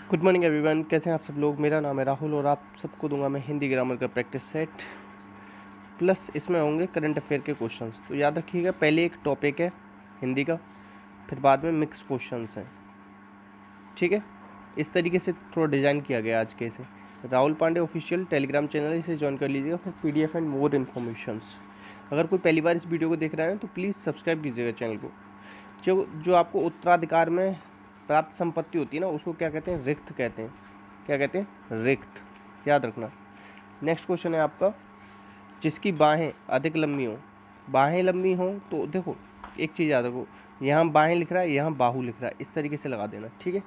Good morning everyone, कैसे हैं आप सब लोग। मेरा नाम है राहुल और आप सबको दूंगा मैं हिंदी ग्रामर का प्रैक्टिस सेट, प्लस इसमें होंगे करंट अफेयर के क्वेश्चंस। तो याद रखिएगा, पहले एक टॉपिक है हिंदी का, फिर बाद में मिक्स क्वेश्चंस हैं। ठीक है, इस तरीके से थोड़ा डिज़ाइन किया गया आज के इसे। Rahul Pandey official Telegram channel, इसे ज्वाइन कर लीजिएगा for PDF and more informations. अगर कोई पहली बार इस वीडियो को देख रहा है तो प्लीज़ सब्सक्राइब कीजिएगा चैनल को। जो जो आपको उत्तराधिकार में प्राप्त संपत्ति होती है ना, उसको क्या कहते हैं? रिक्त कहते हैं। क्या कहते हैं? रिक्त। याद रखना। नेक्स्ट क्वेश्चन है आपका, जिसकी बाहें अधिक लंबी हों। बाहें लंबी हों तो देखो, एक चीज़ याद रखो, यहाँ बाहें लिख रहा है, यहाँ बाहु लिख रहा है, इस तरीके से लगा देना। ठीक है,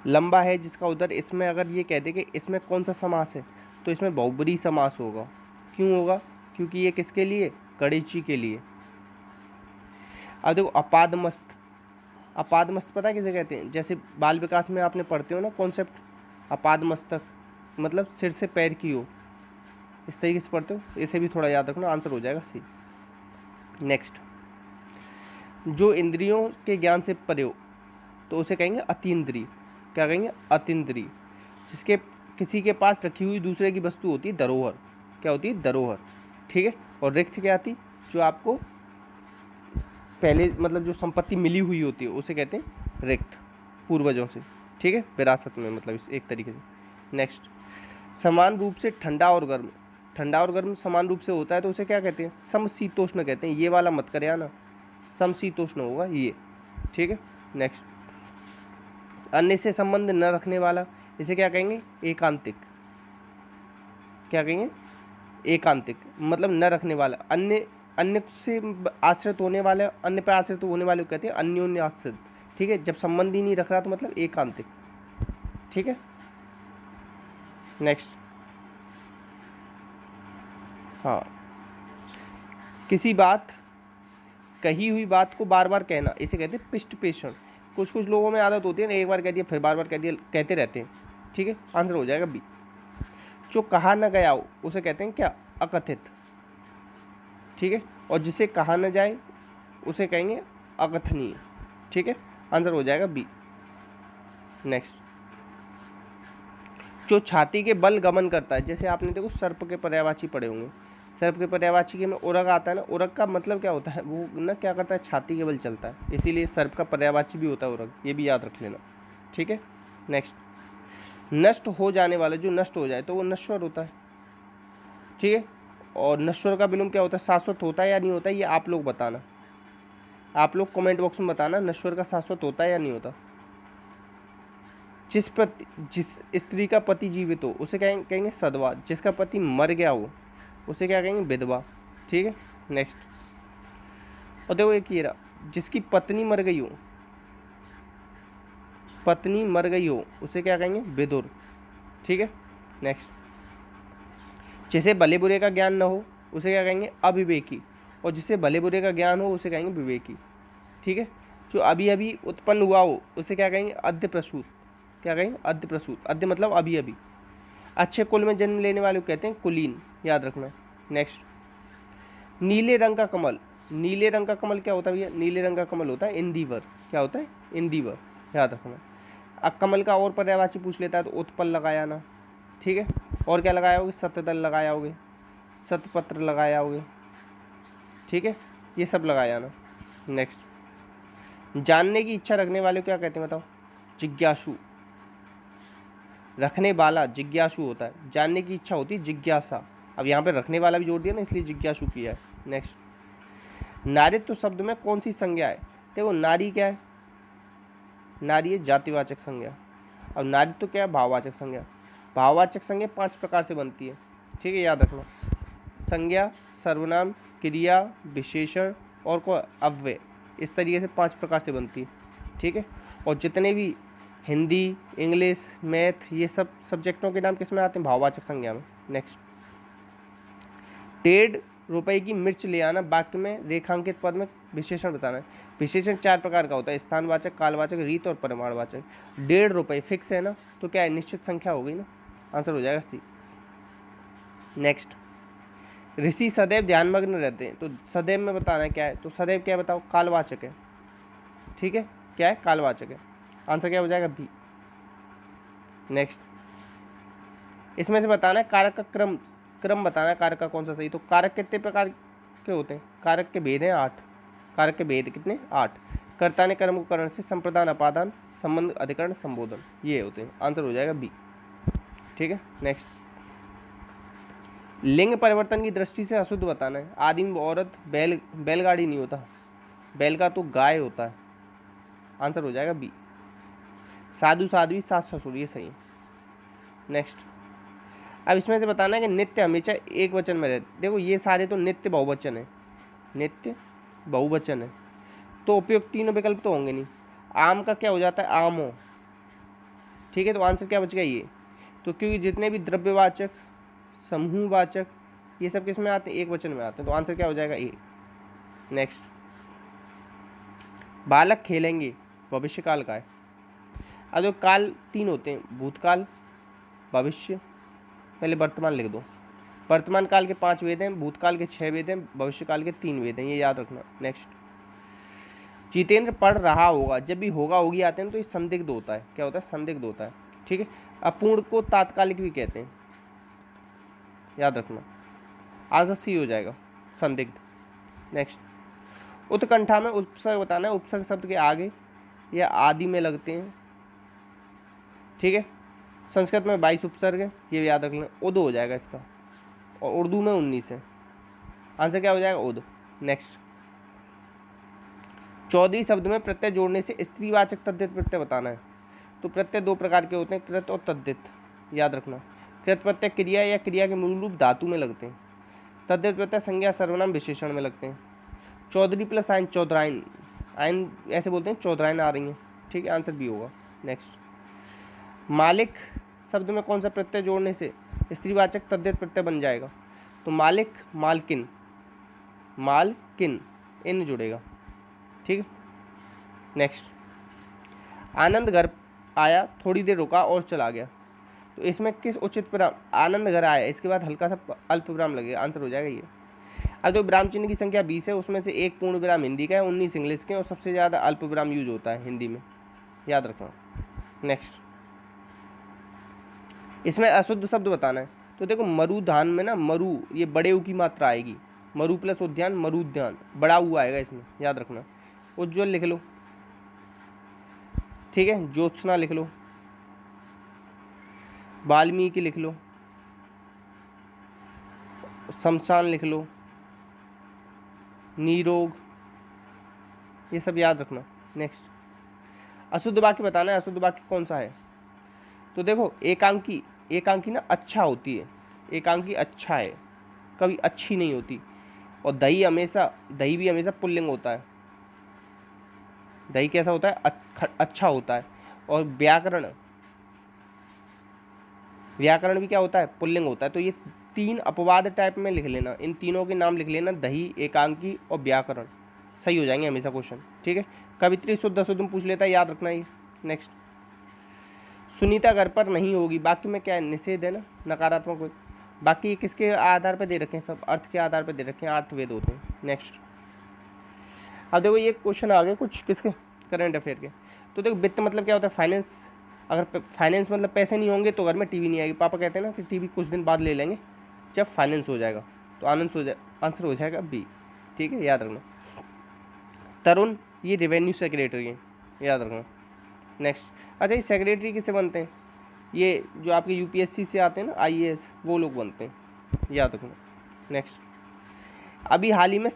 लंबा है जिसका उधर, इसमें अगर ये कह दे कि इसमें कौन सा समास है, तो इसमें बहुब्रीहि समास होगा। क्यों होगा? क्योंकि ये किसके लिए? कड़ीची के लिए। अब देखो, अपादमस्त। अपादमस्त पता है किसे कहते हैं? जैसे बाल विकास में आपने पढ़ते हो ना कॉन्सेप्ट, अपादमस्तक मतलब सिर से पैर की हो, इस तरीके से पढ़ते हो। इसे भी थोड़ा याद रखना, आंसर हो जाएगा सी। नेक्स्ट, जो इंद्रियों के ज्ञान से परे हो तो उसे कहेंगे अतीन्द्रिय। क्या कहेंगे? अतीन्द्रिय। जिसके किसी के पास रखी हुई दूसरे की वस्तु होती है धरोहर। क्या होती है? धरोहर। ठीक है, और रिक्त क्या आती? जो आपको पहले मतलब जो संपत्ति मिली हुई होती है उसे कहते हैं रिक्त, पूर्वजों से। ठीक है, विरासत में, मतलब इस एक तरीके से। नेक्स्ट, समान रूप से ठंडा और गर्म। ठंडा और गर्म समान रूप से होता है तो उसे क्या कहते हैं? समशीतोष्ण कहते हैं। ये वाला मत करे आना, समशीतोष्ण होगा ये। ठीक है, नेक्स्ट, अन्य से संबंध न रखने वाला, इसे क्या कहेंगे? एकांतिक। क्या कहेंगे? एकांतिक मतलब न रखने वाला। अन्य अन्य से आश्रित होने वाले, अन्य पर आश्रित होने वाले को कहते हैं अन्योन्य आश्रित। ठीक है, जब संबंध ही नहीं रख रहा तो मतलब एकांतिक। ठीक है, नेक्स्ट, हाँ, किसी बात, कही हुई बात को बार बार कहना, इसे कहते हैं पृष्ठ पेषण। कुछ कुछ लोगों में आदत होती है ना, एक बार कह दिया फिर बार बार कह दिया, कहते रहते हैं। ठीक है, आंसर हो जाएगा बी। जो कहा न गया हो उसे कहते हैं क्या? अकथित। ठीक है, और जिसे कहा न जाए उसे कहेंगे अकथनीय। ठीक है, आंसर हो जाएगा बी। नेक्स्ट, जो छाती के बल गमन करता है, जैसे आपने देखो सर्प के पर्यायवाची पढ़े होंगे। सर्प के पर्यायवाची के में उरग आता है ना, उरग का मतलब क्या होता है? वो ना क्या करता है? छाती के बल चलता है, इसीलिए सर्प का पर्यायवाची भी होता है उरग, ये भी याद रख लेना। ठीक है, नेक्स्ट, नष्ट हो जाने वाला, जो नष्ट हो जाए तो वो नश्वर होता है। ठीक है, और नश्वर का विलोम क्या होता है? शाश्वत होता है या नहीं होता है? ये आप लोग बताना, आप लोग कमेंट बॉक्स में बताना, नश्वर का शाश्वत होता है या नहीं होता। जिस स्त्री का पति जीवित हो उसे कहेंगे सदवा। जिसका पति मर गया हो उसे क्या कहेंगे? विधवा। ठीक है, नेक्स्ट, और देखो एक ये रहा, जिसकी पत्नी मर गई हो, पत्नी मर गई हो उसे क्या कहेंगे? विधुर। ठीक है, नेक्स्ट, जिसे भले बुरे का ज्ञान न हो उसे क्या कहेंगे? अविवेकी। और जिसे भले बुरे का ज्ञान हो उसे कहेंगे विवेकी। ठीक है, जो अभी अभी उत्पन्न हुआ हो उसे क्या कहेंगे? अद्य प्रसूत। क्या कहेंगे? अद्य प्रसूत। अद्य मतलब अभी अभी। अच्छे कुल में जन्म लेने वाले को कहते हैं कुलीन, याद रखना। नेक्स्ट, नीले रंग का कमल। नीले रंग का कमल क्या होता है भैया? नीले रंग का कमल होता है इंदिवर। क्या होता है? इंदिवर, याद रखना। अब कमल का और पर्यायवाची पूछ लेता है तो उत्पल लगाया ना। ठीक है, और क्या लगाया होगे? सतदल लगाया होगे, सतपत्र लगाया होगे। ठीक है, ये सब लगाया ना। नेक्स्ट, जानने की इच्छा रखने वाले को क्या कहते हैं बताओ? जिज्ञासु। रखने वाला जिज्ञासु होता है, जानने की इच्छा होती है जिज्ञासा। अब यहाँ पे रखने वाला भी जोड़ दिया ना, इसलिए जिज्ञासु किया है। नेक्स्ट, नारीत्व शब्द में कौन सी संज्ञा है? देखो, नारी क्या है? नारी है जातिवाचक संज्ञा। अब नारीत्व क्या है? भाववाचक संज्ञा। भाववाचक संज्ञा 5 प्रकार से बनती है। ठीक है, याद रखना। संज्ञा, सर्वनाम, क्रिया, विशेषण और को अव्यय, इस तरीके से 5 प्रकार से बनती है। ठीक है, और जितने भी हिंदी, इंग्लिश, मैथ, ये सब सब्जेक्टों के नाम किस में आते हैं? भाववाचक संज्ञा में। नेक्स्ट, 1.5 रुपए की मिर्च ले आना, वाक्य में रेखांकित पद में विशेषण बताना है। विशेषण 4 प्रकार का होता है, स्थानवाचक, कालवाचक, रीत और परिमाणवाचक। 1.5 रुपए फिक्स है ना, तो क्या है? निश्चित संख्या हो गई ना, आंसर हो जाएगा सी। नेक्स्ट, ऋषि सदैव ध्यानमग्न रहते हैं, तो सदैव में बताना है क्या है? तो सदैव क्या बताओ? कालवाचक है। ठीक है, क्या है? कालवाचक है। आंसर क्या हो जाएगा? बी। नेक्स्ट, इसमें से बताना है कारक का क्रम, क्रम बताना है कारक का कौन सा सही। तो कारक कितने प्रकार के होते हैं? कारक के भेद हैं 8। कारक के भेद कितने? 8। कर्ता ने कर्म को करण से संप्रदान, अपादान, संबंध, अधिकरण, संबोधन, ये होते हैं। आंसर हो जाएगा बी। ठीक है। नेक्स्ट, लिंग परिवर्तन की दृष्टि से अशुद्ध बताना है। आदिम औरत, बैलगाड़ी नहीं होता, बैल का तो गाय होता है। आंसर हो जाएगा बी। साधु, साध्वी, सास, ससुर, ये सही है। नेक्स्ट, अब इसमें से बताना है कि नित्य हमेशा एक वचन में रहते। देखो ये सारे तो नित्य बहुवचन है, नित्य बहुवचन है, तो उपयुक्त तीनों विकल्प तो होंगे नहीं। आम का क्या हो जाता है? आमो। ठीक है, तो आंसर क्या बच गया? ये। तो क्योंकि जितने भी द्रव्यवाचक, समूहवाचक, ये सब किस में आते हैं? एक वचन में आते हैं, तो आंसर क्या हो जाएगा? ए। नेक्स्ट, बालक खेलेंगे भविष्य काल का है। अब जो काल 3 होते हैं, भूतकाल, भविष्य, पहले वर्तमान लिख दो। वर्तमान काल के 5 वेद हैं, भूतकाल के 6 वेद हैं, भविष्य काल के 3 वेद हैं, ये याद रखना। नेक्स्ट, जितेंद्र पढ़ रहा होगा, जब भी होगा होगी आते हैं तो ये संदिग्ध होता है। क्या होता है? संदिग्ध होता है। ठीक है। अपूर्ण को तात्कालिक भी कहते हैं, याद रखना। आंसर सी हो जाएगा, संदिग्ध। नेक्स्ट, उत्कंठा में उपसर्ग बताना है। उपसर्ग शब्द के आगे या आदि में लगते हैं। ठीक है। संस्कृत में 22 उपसर्ग है, ये याद रख लें। उद हो जाएगा इसका, और उर्दू में 19 है। आंसर क्या हो जाएगा? उद। नेक्स्ट, 14 शब्द में प्रत्यय जोड़ने से स्त्रीवाचक तद्धित प्रत्यय बताना है। तो प्रत्यय 2 प्रकार के होते हैं, कृत और तद्धित, याद रखना। कृत प्रत्यय क्रिया या क्रिया के मूल रूप धातु में लगते हैं। तद्धित प्रत्यय संज्ञा, सर्वनाम, विशेषण में लगते हैं। चौधरी प्लस आइन, चौधराइन, आइन ऐसे बोलते हैं, चौधराइन आ रही हैं। ठीक है, आंसर बी होगा। नेक्स्ट, मालिक शब्द में कौन सा प्रत्यय जोड़ने से स्त्रीवाचक तद्धित प्रत्यय बन जाएगा? तो मालिक, मालकिन, मालकिन, इन जुड़ेगा। ठीक है। नेक्स्ट, आनंद घर आया, थोड़ी देर रुका और चला गया। तो इसमें किस उचित विराम? आनंद घर आया, इसके बाद हल्का सा अल्प विराम लगेगा। आंसर हो जाएगा ये। अब जो विराम चिन्ह की संख्या 20 है, उसमें से एक पूर्ण विराम हिंदी का है, 19 इंग्लिश के, और सबसे ज़्यादा अल्प विराम यूज होता है हिंदी में, याद रखना। नेक्स्ट, इसमें अशुद्ध शब्द बताना है। तो देखो मरुधान में ना, मरु ये बड़े ऊ की मात्रा आएगी। मरु प्लस उद्यान, मरुद्यान, बड़ा ऊ आएगा इसमें, याद रखना। उज्ज्वल लिख लो। ठीक है। ज्योत्सना लिख लो, वाल्मीकि लिख लो, शमशान लिख लो, नीरोग, ये सब याद रखना। नेक्स्ट, अशुद्ध वाक्य बताना है। अशुद्ध वाक्य कौन सा है? तो देखो एकांकी, एकांकी ना अच्छा होती है, एकांकी अच्छा है, कभी अच्छी नहीं होती। और दही हमेशा, दही भी हमेशा पुल्लिंग होता है। दही कैसा होता है? अच्छा होता है। और व्याकरण, व्याकरण भी क्या होता है? पुल्लिंग होता है। तो ये 3 अपवाद टाइप में लिख लेना, इन तीनों के नाम लिख लेना, दही, एकांकी और व्याकरण, सही हो जाएंगे हमेशा क्वेश्चन। ठीक है। कवित्री शुद्ध अशुद्ध में पूछ लेता है, याद रखना ये। नेक्स्ट, सुनीता घर पर नहीं होगी, बाकी में क्या है? निषेध है ना, नकारात्मक। बाकी किसके आधार पर दे रखे हैं? सब अर्थ के आधार पर दे रखे हैं, 8 वेद होते हैं। नेक्स्ट, अब देखो ये क्वेश्चन आ गए कुछ किसके? करंट अफेयर के। तो देखो वित्त मतलब क्या होता है? फाइनेंस। अगर फाइनेंस मतलब पैसे नहीं होंगे तो घर में टीवी नहीं आएगी। पापा कहते हैं ना कि टीवी कुछ दिन बाद ले लेंगे जब फाइनेंस हो जाएगा। तो आंसर हो जाएगा बी। ठीक है, याद रखना। तरुण ये रेवेन्यू सेक्रेटरी है, याद रखना। नेक्स्ट, अच्छा ये सेक्रेटरी किससे बनते हैं? ये जो आपके यूपीएससी से आते हैं ना, आईएएस, वो लोग बनते हैं, याद रखना। नेक्स्ट, अभी हाल ही में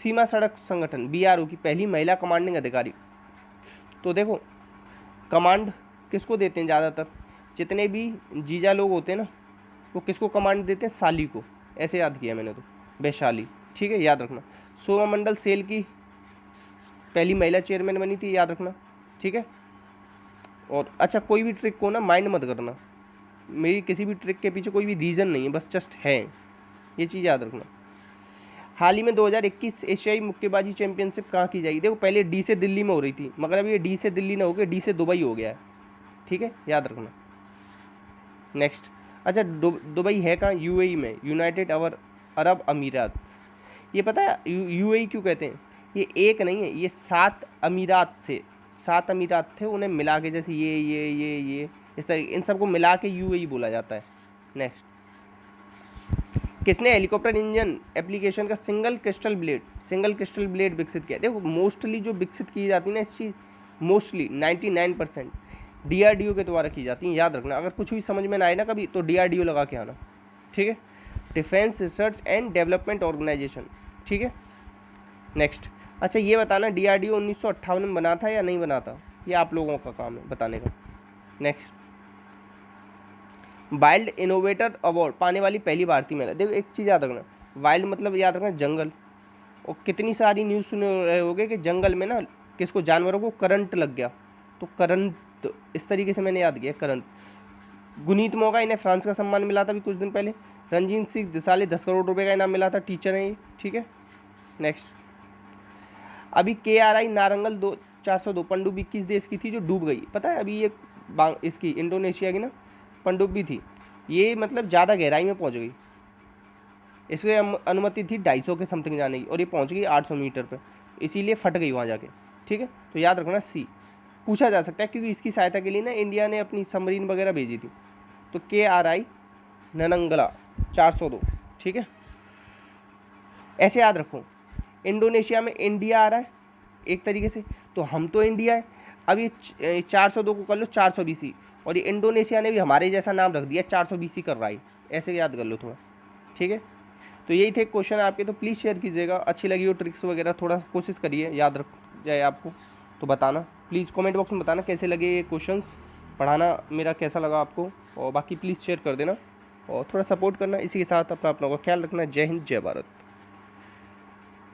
सीमा सड़क संगठन बीआरओ की पहली महिला कमांडिंग अधिकारी। तो देखो कमांड किसको देते हैं? ज़्यादातर जितने भी जीजा लोग होते हैं ना, वो किसको कमांड देते हैं? साली को। ऐसे याद किया मैंने तो, वैशाली। ठीक है, याद रखना। सोमा मंडल सेल की पहली महिला चेयरमैन बनी थी, याद रखना। ठीक है। और अच्छा कोई भी ट्रिक को ना माइंड मत करना, मेरी किसी भी ट्रिक के पीछे कोई भी रीज़न नहीं है, बस जस्ट है, ये चीज़ याद रखना। हाल ही में 2021 एशियाई मुक्केबाजी चैंपियनशिप कहाँ की जाएगी? देखो पहले डी से दिल्ली में हो रही थी, मगर अब ये डी से दिल्ली ना होकर डी से दुबई हो गया है। ठीक है, याद रखना। नेक्स्ट, अच्छा दुबई है कहाँ? यूएई में, यूनाइटेड अरब अमीरात। ये पता है यूएई क्यों कहते हैं? ये एक नहीं है, ये 7 अमीरात से 7 अमीरात थे, उन्हें मिला के, जैसे ये इस तरह इन सबको मिला के यूएई बोला जाता है। नेक्स्ट, किसने हेलीकॉप्टर इंजन एप्लीकेशन का सिंगल क्रिस्टल ब्लेड विकसित किया? देखो मोस्टली जो विकसित की जाती है ना इस चीज़, मोस्टली 99% डीआरडीओ के द्वारा की जाती है। याद रखना, अगर कुछ भी समझ में ना आए ना कभी तो डीआरडीओ लगा के आना, ठीक है। Defence research and development organisation, ठीक है। नेक्स्ट, अच्छा ये बताना डीआरडीओ 1958 में बना था या नहीं बना था? ये आप लोगों का काम है बताने का। नेक्स्ट, वाइल्ड इनोवेटर अवार्ड पाने वाली पहली भारतीय महिला। देखो एक चीज़ याद रखना, वाइल्ड मतलब याद रखना जंगल, और कितनी सारी न्यूज़ सुने रहे होगे कि जंगल में ना किसको, जानवरों को करंट लग गया, तो करंट इस तरीके से मैंने याद किया, करंट। गुनीत मोगा, इन्हें फ्रांस का सम्मान मिला था अभी कुछ दिन पहले। रणजीत सिंह दिसाले 10 करोड़ रुपए का इनाम मिला था, टीचर हैं ये, ठीक है। नेक्स्ट, अभी KRI नारंगल 402 पनडुब्बी किस देश की थी जो डूब गई? पता है अभी ये इसकी इंडोनेशिया की ना पनडुब्बी थी, ये मतलब ज़्यादा गहराई में पहुंच गई, इसलिए अनुमति थी 250 के समथिंग जाने की, और ये पहुंच गई 800 मीटर पे, इसीलिए फट गई वहाँ जाके, ठीक है। तो याद रखना सी पूछा जा सकता है, क्योंकि इसकी सहायता के लिए ना इंडिया ने अपनी सबमरीन वगैरह भेजी थी। तो KRI ननंगला 402, ठीक है। ऐसे याद रखो, इंडोनेशिया में इंडिया आ रहा है एक तरीके से, तो हम तो इंडिया है। अब ये 402 को कर लो 400 BC, और ये इंडोनेशिया ने भी हमारे जैसा नाम रख दिया 400 BC कर रहा है, ऐसे याद कर लो थोड़ा, ठीक है। तो यही थे क्वेश्चन आपके, तो प्लीज़ शेयर कीजिएगा, अच्छी लगी हो ट्रिक्स वगैरह थोड़ा कोशिश करिए याद रख जाए आपको, तो बताना प्लीज़ कमेंट बॉक्स में बताना कैसे लगे ये क्वेश्चंस, पढ़ाना मेरा कैसा लगा आपको, और बाकी प्लीज़ शेयर कर देना और थोड़ा सपोर्ट करना। इसी के साथ अपना का ख्याल रखना। जय हिंद, जय भारत।